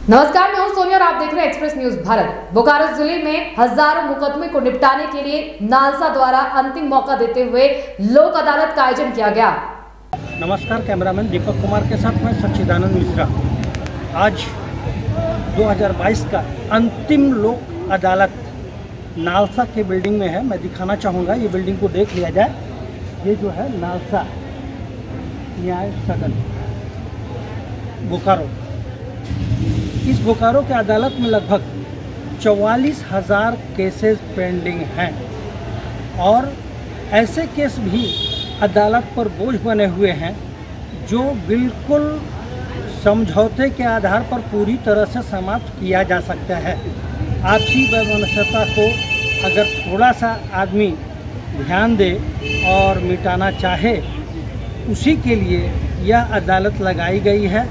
नमस्कार, मैं हूं सोनिया और आप देख रहे हैं एक्सप्रेस न्यूज भारत। बोकारो जिले में हजारों मुकदमे को निपटाने के लिए नालसा द्वारा अंतिम मौका देते हुए लोक अदालत का आयोजन किया गया। नमस्कार, कैमरामैन दीपक कुमार के साथ मैं सच्चिदानंद मिश्रा। आज 2022 का अंतिम लोक अदालत नालसा के बिल्डिंग में है। मैं दिखाना चाहूँगा, ये बिल्डिंग को देख लिया जाए। ये जो है नालसा न्याय सदन बोकारो। इस बोकारो के अदालत में लगभग 44,000 केसेस पेंडिंग हैं और ऐसे केस भी अदालत पर बोझ बने हुए हैं जो बिल्कुल समझौते के आधार पर पूरी तरह से समाप्त किया जा सकता है। आपसी वैमनस्यता को अगर थोड़ा सा आदमी ध्यान दे और मिटाना चाहे, उसी के लिए यह अदालत लगाई गई है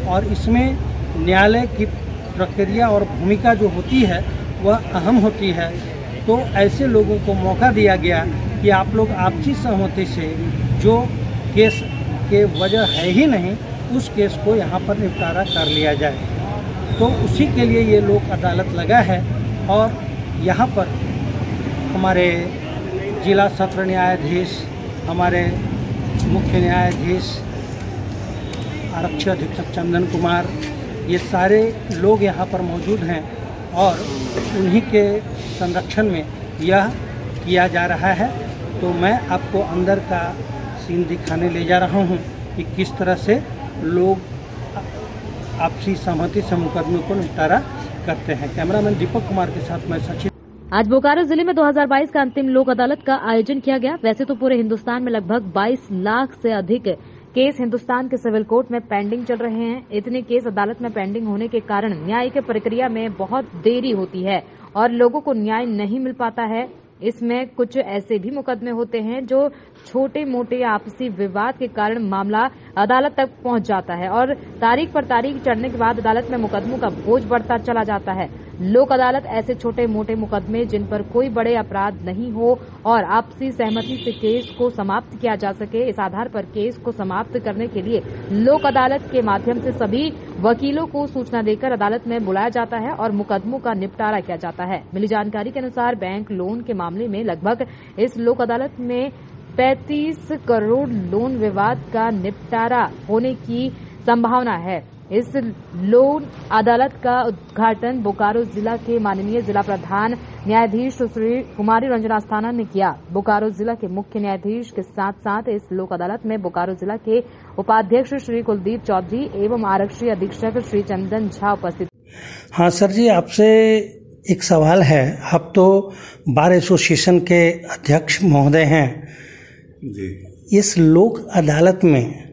और इसमें न्यायालय की प्रक्रिया और भूमिका जो होती है वह अहम होती है। तो ऐसे लोगों को मौका दिया गया कि आप लोग आपसी सहमति से जो केस के वजह है ही नहीं, उस केस को यहाँ पर निपटारा कर लिया जाए। तो उसी के लिए ये लोक अदालत लगा है और यहाँ पर हमारे जिला सत्र न्यायाधीश, हमारे मुख्य न्यायाधीश, आरक्षी अधीक्षक चंदन कुमार, ये सारे लोग यहाँ पर मौजूद हैं और उन्हीं के संरक्षण में यह किया जा रहा है। तो मैं आपको अंदर का सीन दिखाने ले जा रहा हूँ कि किस तरह से लोग आपसी सहमति से मुकदमे को निपटारा करते हैं। कैमरामैन दीपक कुमार के साथ मैं सचिन। आज बोकारो जिले में 2022 का अंतिम लोक अदालत का आयोजन किया गया। वैसे तो पूरे हिंदुस्तान में लगभग 22 लाख से अधिक केस हिंदुस्तान के सिविल कोर्ट में पेंडिंग चल रहे हैं। इतने केस अदालत में पेंडिंग होने के कारण न्यायिक प्रक्रिया में बहुत देरी होती है और लोगों को न्याय नहीं मिल पाता है। इसमें कुछ ऐसे भी मुकदमे होते हैं जो छोटे मोटे आपसी विवाद के कारण मामला अदालत तक पहुंच जाता है और तारीख पर तारीख चढ़ने के बाद अदालत में मुकदमों का बोझ बढ़ता चला जाता है। लोक अदालत ऐसे छोटे मोटे मुकदमे जिन पर कोई बड़े अपराध नहीं हो और आपसी सहमति से केस को समाप्त किया जा सके, इस आधार पर केस को समाप्त करने के लिए लोक अदालत के माध्यम से सभी वकीलों को सूचना देकर अदालत में बुलाया जाता है और मुकदमों का निपटारा किया जाता है। मिली जानकारी के अनुसार बैंक लोन के मामले में लगभग इस लोक अदालत में 35 करोड़ लोन विवाद का निपटारा होने की संभावना है। इस लोन अदालत का उद्घाटन बोकारो जिला के माननीय जिला प्रधान न्यायाधीश सुश्री कुमारी रंजना अस्थाना ने किया। बोकारो जिला के मुख्य न्यायाधीश के साथ साथ इस लोक अदालत में बोकारो जिला के उपाध्यक्ष श्री कुलदीप चौधरी एवं आरक्षी अधीक्षक श्री चंदन झा उपस्थित। हाँ सर जी, आपसे एक सवाल है। आप तो बार एसोसिएशन के अध्यक्ष महोदय हैं जी। इस लोक अदालत में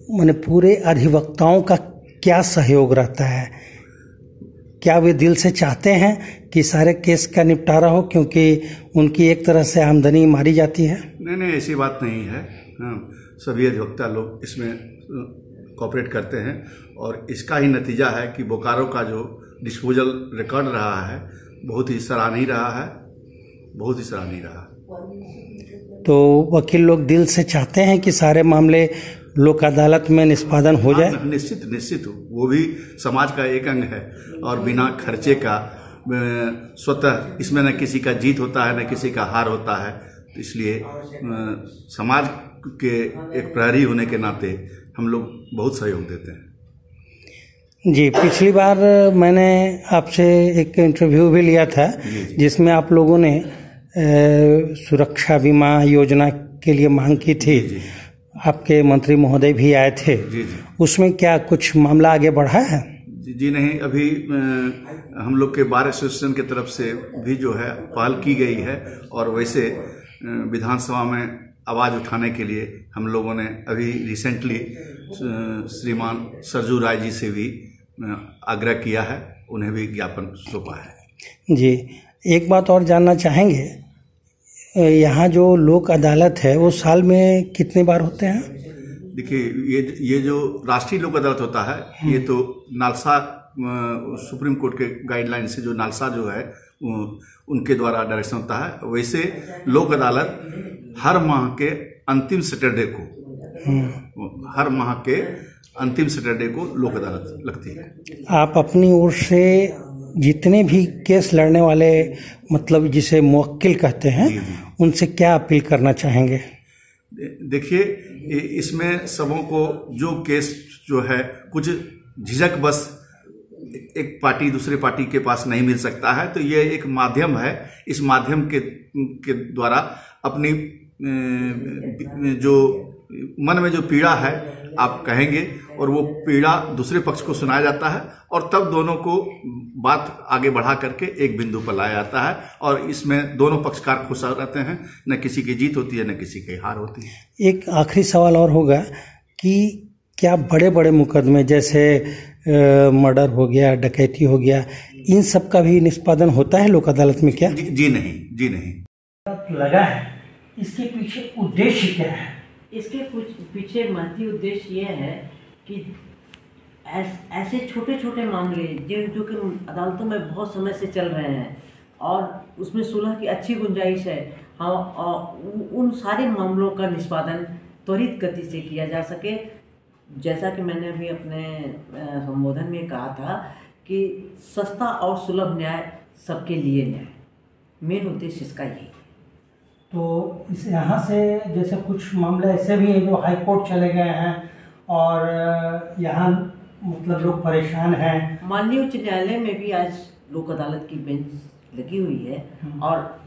माने पूरे अधिवक्ताओं का क्या सहयोग रहता है? क्या वे दिल से चाहते हैं कि सारे केस का निपटारा हो, क्योंकि उनकी एक तरह से आमदनी मारी जाती है? नहीं, ऐसी बात नहीं है। सभी अधिवक्ता लोग इसमें कोऑपरेट करते हैं और इसका ही नतीजा है कि बोकारो का जो डिस्पोजल रिकॉर्ड रहा है बहुत ही सराहनीय रहा है, बहुत ही सराहनीय रहा। तो वकील लोग दिल से चाहते हैं कि सारे मामले लोक अदालत में निष्पादन हो जाए? निश्चित वो भी समाज का एक अंग है और बिना खर्चे का स्वतः इसमें न किसी का जीत होता है न किसी का हार होता है। तो इसलिए समाज के एक प्रहरी होने के नाते हम लोग बहुत सहयोग देते हैं जी। पिछली बार मैंने आपसे एक इंटरव्यू भी लिया था जिसमें आप लोगों ने सुरक्षा बीमा योजना के लिए मांग की थी। आपके मंत्री महोदय भी आए थे जी। उसमें क्या कुछ मामला आगे बढ़ा है? जी नहीं, अभी हम लोग के बार एसोसिएशन की तरफ से भी जो है पहल की गई है और वैसे विधानसभा में आवाज उठाने के लिए हम लोगों ने अभी रिसेंटली श्रीमान सरजू राय जी से भी आग्रह किया है, उन्हें भी ज्ञापन सौंपा है जी। एक बात और जानना चाहेंगे, यहाँ जो लोक अदालत है वो साल में कितने बार होते हैं? देखिए, ये जो राष्ट्रीय लोक अदालत होता है ये तो नालसा सुप्रीम कोर्ट के गाइडलाइन से जो नालसा जो है उनके द्वारा डायरेक्शन होता है। वैसे लोक अदालत हर माह के अंतिम सैटरडे को, हर माह के अंतिम सैटरडे को लोक अदालत लगती है। आप अपनी ओर से जितने भी केस लड़ने वाले, मतलब जिसे मुवक्किल कहते हैं, उनसे क्या अपील करना चाहेंगे? देखिए, इसमें सबों को जो केस जो है कुछ झिझक बस एक पार्टी दूसरे पार्टी के पास नहीं मिल सकता है, तो ये एक माध्यम है। इस माध्यम के द्वारा अपनी जो मन में जो पीड़ा है आप कहेंगे और वो पीड़ा दूसरे पक्ष को सुनाया जाता है और तब दोनों को बात आगे बढ़ा करके एक बिंदु पर लाया जाता है और इसमें दोनों पक्षकार खुश रहते हैं। न किसी की जीत होती है न किसी की हार होती है। एक आखिरी सवाल और होगा कि क्या बड़े बड़े मुकदमे जैसे मर्डर हो गया, डकैती हो गया, इन सब का भी निष्पादन होता है लोक अदालत में क्या? जी नहीं। लगा है, इसके पीछे उद्देश्य क्या है? इसके कुछ पीछे महती उद्देश्य ये है कि ऐसे छोटे छोटे मामले जो कि अदालतों में बहुत समय से चल रहे हैं और उसमें सुलह की अच्छी गुंजाइश है, हाँ, उन सारे मामलों का निष्पादन त्वरित गति से किया जा सके। जैसा कि मैंने अभी अपने संबोधन में कहा था कि सस्ता और सुलभ न्याय सबके लिए न्याय, मेन उद्देश्य इसका यही है। तो इस यहाँ से जैसे कुछ मामले ऐसे भी हैं जो हाई कोर्ट चले गए हैं और यहाँ मतलब लोग परेशान हैं। माननीय उच्च न्यायालय में भी आज लोक अदालत की बेंच लगी हुई है और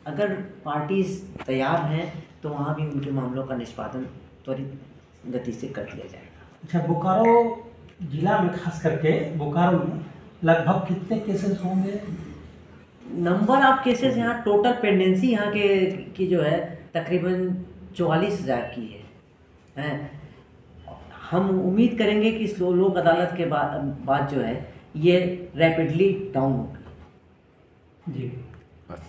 अगर पार्टीज तैयार हैं तो वहाँ भी उनके मामलों का निष्पादन त्वरित गति से कर दिया जाएगा। अच्छा, बोकारो जिला में खास करके बोकारो में लगभग कितने केसेस होंगे? नंबर ऑफ केसेस यहाँ टोटल पेंडेंसी यहाँ के की जो है तकरीबन 44,000 की है। हम उम्मीद करेंगे कि इस लोक अदालत के बाद जो है ये रैपिडली डाउन होगी। जी,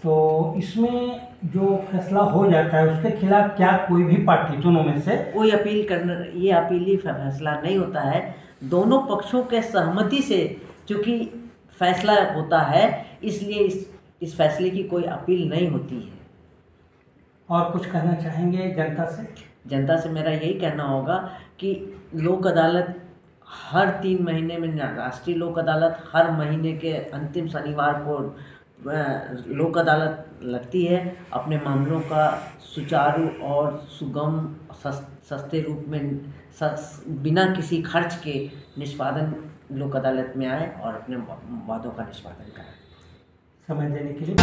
तो इसमें जो फैसला हो जाता है उसके खिलाफ क्या कोई भी पार्टी, दोनों में से कोई अपील करना, ये अपीली फैसला नहीं होता है। दोनों पक्षों के सहमति से चूँकि फैसला होता है, इसलिए इस फैसले की कोई अपील नहीं होती है। और कुछ कहना चाहेंगे जनता से? जनता से मेरा यही कहना होगा कि लोक अदालत हर 3 महीने में, राष्ट्रीय लोक अदालत हर महीने के अंतिम शनिवार को लोक अदालत लगती है। अपने मामलों का सुचारू और सुगम सस्ते रूप में बिना किसी खर्च के निष्पादन लोक अदालत में आए और अपने वादों का निष्पादन करें। समय देने के लिए